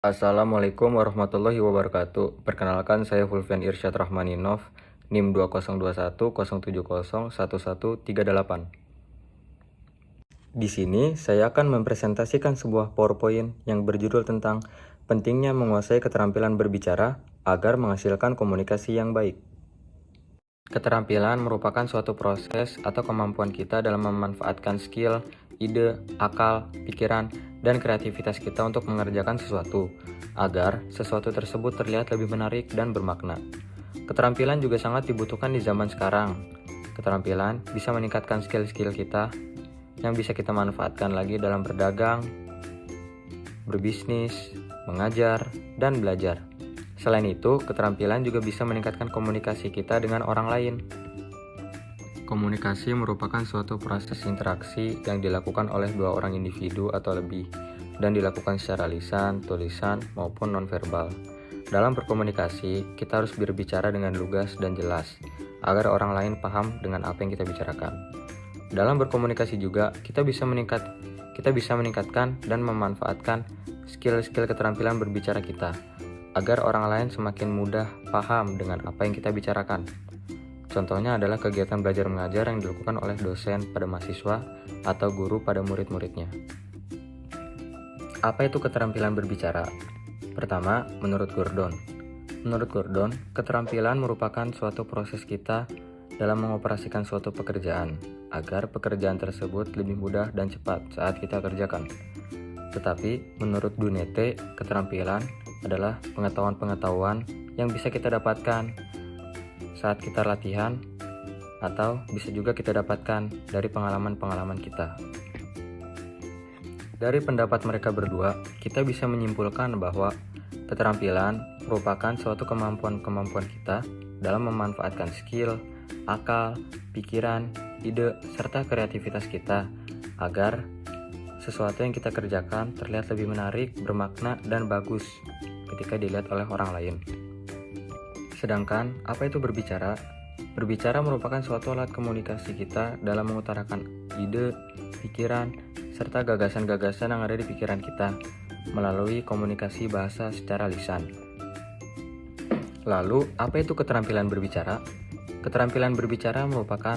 Assalamualaikum warahmatullahi wabarakatuh. Perkenalkan, saya Fulvian Irsyad Rahmaninov, NIM 202107011138. Di sini saya akan mempresentasikan sebuah PowerPoint yang berjudul tentang pentingnya menguasai keterampilan berbicara agar menghasilkan komunikasi yang baik. Keterampilan merupakan suatu proses atau kemampuan kita dalam memanfaatkan skill, ide, akal, pikiran, dan kreativitas kita untuk mengerjakan sesuatu, agar sesuatu tersebut terlihat lebih menarik dan bermakna. Keterampilan juga sangat dibutuhkan di zaman sekarang. Keterampilan bisa meningkatkan skill-skill kita yang bisa kita manfaatkan lagi dalam berdagang, berbisnis, mengajar, dan belajar. Selain itu, keterampilan juga bisa meningkatkan komunikasi kita dengan orang lain. Komunikasi merupakan suatu proses interaksi yang dilakukan oleh dua orang individu atau lebih, dan dilakukan secara lisan, tulisan, maupun nonverbal. Dalam berkomunikasi, kita harus berbicara dengan lugas dan jelas, agar orang lain paham dengan apa yang kita bicarakan. Dalam berkomunikasi juga, kita bisa meningkatkan dan memanfaatkan skill-skill keterampilan berbicara kita, agar orang lain semakin mudah paham dengan apa yang kita bicarakan. Contohnya adalah kegiatan belajar mengajar yang dilakukan oleh dosen pada mahasiswa atau guru pada murid-muridnya. Apa itu keterampilan berbicara? Pertama, menurut Gordon. Menurut Gordon, keterampilan merupakan suatu proses kita dalam mengoperasikan suatu pekerjaan, agar pekerjaan tersebut lebih mudah dan cepat saat kita kerjakan. Tetapi, menurut Dunete, keterampilan adalah pengetahuan-pengetahuan yang bisa kita dapatkan saat kita latihan, atau bisa juga kita dapatkan dari pengalaman-pengalaman kita. Dari pendapat mereka berdua, kita bisa menyimpulkan bahwa keterampilan merupakan suatu kemampuan-kemampuan kita dalam memanfaatkan skill, akal, pikiran, ide, serta kreativitas kita agar sesuatu yang kita kerjakan terlihat lebih menarik, bermakna, dan bagus ketika dilihat oleh orang lain. Sedangkan, apa itu berbicara? Berbicara merupakan suatu alat komunikasi kita dalam mengutarakan ide, pikiran, serta gagasan-gagasan yang ada di pikiran kita melalui komunikasi bahasa secara lisan. Lalu, apa itu keterampilan berbicara? Keterampilan berbicara merupakan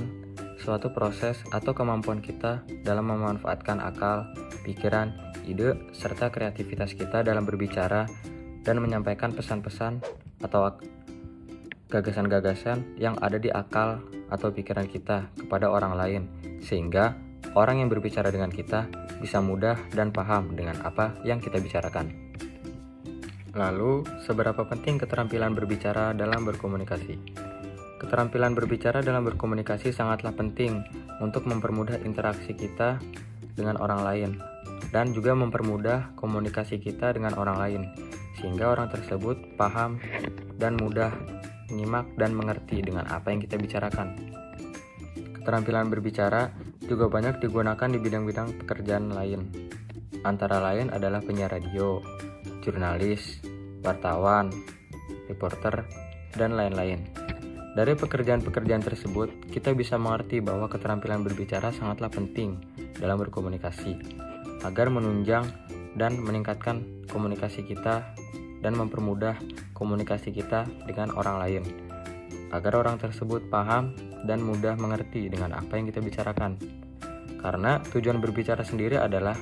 suatu proses atau kemampuan kita dalam memanfaatkan akal, pikiran, ide, serta kreativitas kita dalam berbicara dan menyampaikan pesan-pesan atau gagasan-gagasan yang ada di akal atau pikiran kita kepada orang lain, sehingga orang yang berbicara dengan kita bisa mudah dan paham dengan apa yang kita bicarakan. Lalu, seberapa penting keterampilan berbicara dalam berkomunikasi? Keterampilan berbicara dalam berkomunikasi sangatlah penting untuk mempermudah interaksi kita dengan orang lain dan juga mempermudah komunikasi kita dengan orang lain, sehingga orang tersebut paham dan mudah menyimak dan mengerti dengan apa yang kita bicarakan. Keterampilan berbicara juga banyak digunakan di bidang-bidang pekerjaan lain. Antara lain adalah penyiar radio, jurnalis, wartawan, reporter, dan lain-lain. Dari pekerjaan-pekerjaan tersebut, kita bisa mengerti bahwa keterampilan berbicara sangatlah penting dalam berkomunikasi, agar menunjang dan meningkatkan komunikasi kita dan mempermudah komunikasi kita dengan orang lain, agar orang tersebut paham dan mudah mengerti dengan apa yang kita bicarakan. Karena tujuan berbicara sendiri adalah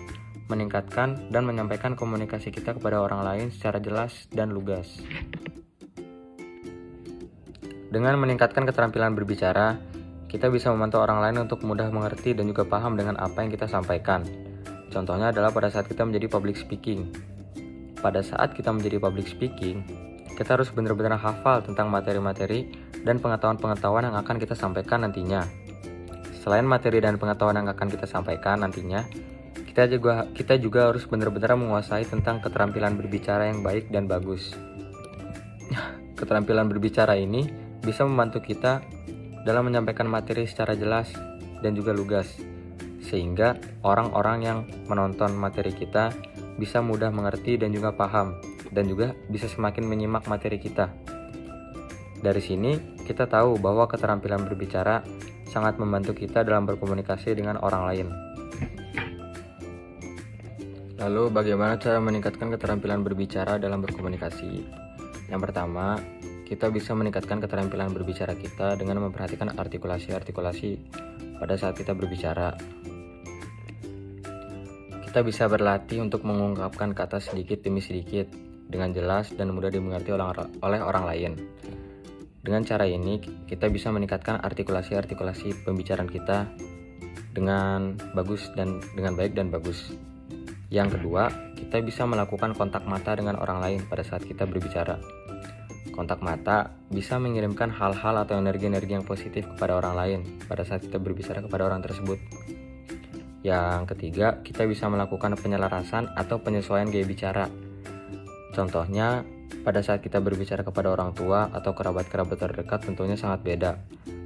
meningkatkan dan menyampaikan komunikasi kita kepada orang lain secara jelas dan lugas. Dengan meningkatkan keterampilan berbicara, kita bisa membantu orang lain untuk mudah mengerti dan juga paham dengan apa yang kita sampaikan. Contohnya adalah pada saat kita menjadi public speaking. Pada saat kita menjadi public speaking, kita harus benar-benar hafal tentang materi-materi dan pengetahuan-pengetahuan yang akan kita sampaikan nantinya. Selain materi dan pengetahuan yang akan kita sampaikan nantinya, kita juga harus benar-benar menguasai tentang keterampilan berbicara yang baik dan bagus. Keterampilan berbicara ini bisa membantu kita dalam menyampaikan materi secara jelas dan juga lugas, sehingga orang-orang yang menonton materi kita bisa mudah mengerti dan juga paham, dan juga bisa semakin menyimak materi kita. Dari sini, kita tahu bahwa keterampilan berbicara sangat membantu kita dalam berkomunikasi dengan orang lain. Lalu bagaimana cara meningkatkan keterampilan berbicara dalam berkomunikasi? Yang pertama, kita bisa meningkatkan keterampilan berbicara kita dengan memperhatikan artikulasi-artikulasi pada saat kita berbicara. Kita bisa berlatih untuk mengungkapkan kata sedikit demi sedikit dengan jelas dan mudah dimengerti oleh orang lain. Dengan cara ini, kita bisa meningkatkan artikulasi-artikulasi pembicaraan kita dengan baik dan bagus. Yang kedua, kita bisa melakukan kontak mata dengan orang lain pada saat kita berbicara. Kontak mata bisa mengirimkan hal-hal atau energi-energi yang positif kepada orang lain pada saat kita berbicara kepada orang tersebut. Yang ketiga, kita bisa melakukan penyelarasan atau penyesuaian gaya bicara. Contohnya, pada saat kita berbicara kepada orang tua atau kerabat-kerabat terdekat tentunya sangat beda.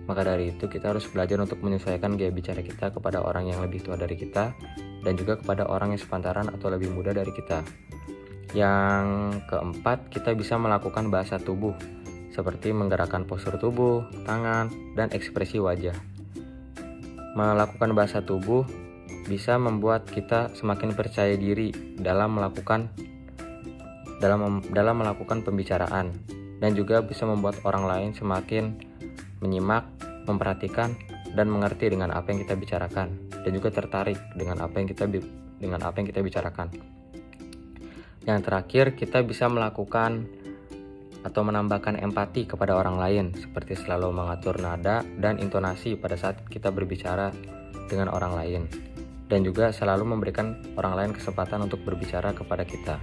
Maka dari itu kita harus belajar untuk menyesuaikan gaya bicara kita kepada orang yang lebih tua dari kita dan juga kepada orang yang sepantaran atau lebih muda dari kita. Yang keempat, kita bisa melakukan bahasa tubuh seperti menggerakkan postur tubuh, tangan, dan ekspresi wajah. Melakukan bahasa tubuh bisa membuat kita semakin percaya diri dalam melakukan pembicaraan dan juga bisa membuat orang lain semakin menyimak, memperhatikan, dan mengerti dengan apa yang kita bicarakan dan juga tertarik dengan apa yang kita bicarakan. Yang terakhir, kita bisa melakukan atau menambahkan empati kepada orang lain seperti selalu mengatur nada dan intonasi pada saat kita berbicara dengan orang lain dan juga selalu memberikan orang lain kesempatan untuk berbicara kepada kita.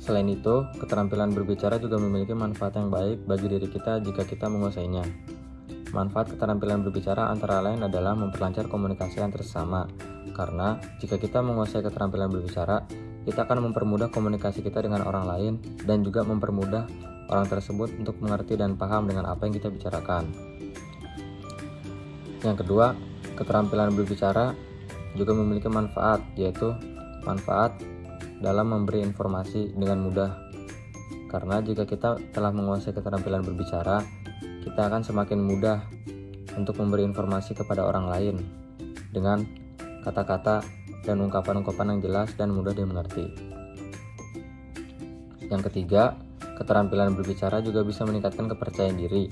Selain itu, keterampilan berbicara juga memiliki manfaat yang baik bagi diri kita jika kita menguasainya. Manfaat keterampilan berbicara antara lain adalah memperlancar komunikasi antar sesama. Karena jika kita menguasai keterampilan berbicara, kita akan mempermudah komunikasi kita dengan orang lain dan juga mempermudah orang tersebut untuk mengerti dan paham dengan apa yang kita bicarakan. Yang kedua, keterampilan berbicara juga memiliki manfaat, yaitu manfaat dalam memberi informasi dengan mudah. Karena jika kita telah menguasai keterampilan berbicara, kita akan semakin mudah untuk memberi informasi kepada orang lain dengan kata-kata dan ungkapan-ungkapan yang jelas dan mudah dimengerti. Yang ketiga, keterampilan berbicara juga bisa meningkatkan kepercayaan diri.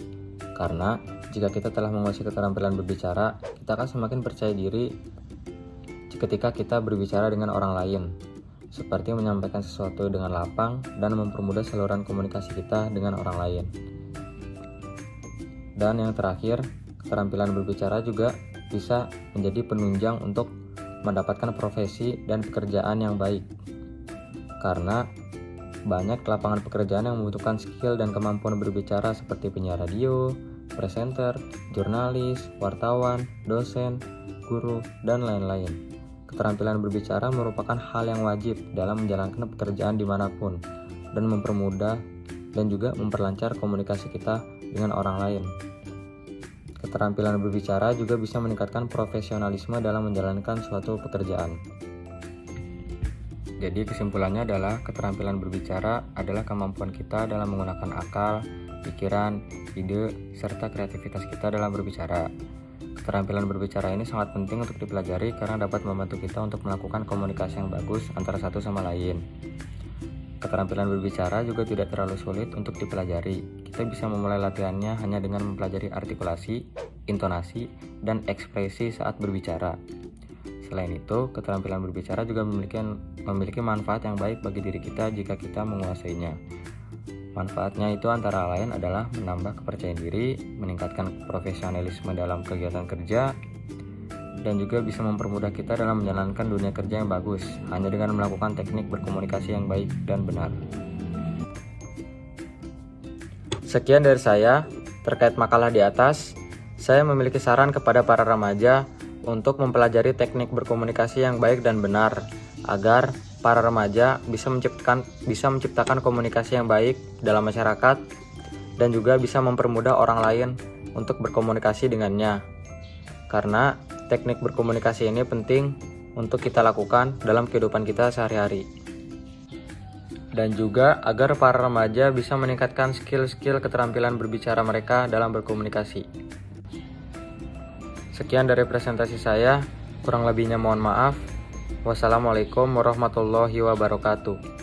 Karena jika kita telah menguasai keterampilan berbicara, kita akan semakin percaya diri ketika kita berbicara dengan orang lain, seperti menyampaikan sesuatu dengan lapang dan mempermudah saluran komunikasi kita dengan orang lain. Dan yang terakhir, keterampilan berbicara juga bisa menjadi penunjang untuk mendapatkan profesi dan pekerjaan yang baik. Karena banyak lapangan pekerjaan yang membutuhkan skill dan kemampuan berbicara seperti penyiar radio, presenter, jurnalis, wartawan, dosen, guru, dan lain-lain. Keterampilan berbicara merupakan hal yang wajib dalam menjalankan pekerjaan dimanapun dan mempermudah dan juga memperlancar komunikasi kita dengan orang lain. Keterampilan berbicara juga bisa meningkatkan profesionalisme dalam menjalankan suatu pekerjaan. Jadi kesimpulannya adalah keterampilan berbicara adalah kemampuan kita dalam menggunakan akal, pikiran, ide, serta kreativitas kita dalam berbicara. Keterampilan berbicara ini sangat penting untuk dipelajari karena dapat membantu kita untuk melakukan komunikasi yang bagus antara satu sama lain. Keterampilan berbicara juga tidak terlalu sulit untuk dipelajari. Kita bisa memulai latihannya hanya dengan mempelajari artikulasi, intonasi, dan ekspresi saat berbicara. Selain itu, keterampilan berbicara juga memiliki manfaat yang baik bagi diri kita jika kita menguasainya. Manfaatnya itu antara lain adalah menambah kepercayaan diri, meningkatkan profesionalisme dalam kegiatan kerja, dan juga bisa mempermudah kita dalam menjalankan dunia kerja yang bagus hanya dengan melakukan teknik berkomunikasi yang baik dan benar. Sekian dari saya terkait makalah di atas. Saya memiliki saran kepada para remaja untuk mempelajari teknik berkomunikasi yang baik dan benar agar para remaja bisa menciptakan komunikasi yang baik dalam masyarakat dan juga bisa mempermudah orang lain untuk berkomunikasi dengannya. Karena teknik berkomunikasi ini penting untuk kita lakukan dalam kehidupan kita sehari-hari. Dan juga agar para remaja bisa meningkatkan skill-skill keterampilan berbicara mereka dalam berkomunikasi. Sekian dari presentasi saya. Kurang lebihnya mohon maaf. Wassalamualaikum warahmatullahi wabarakatuh.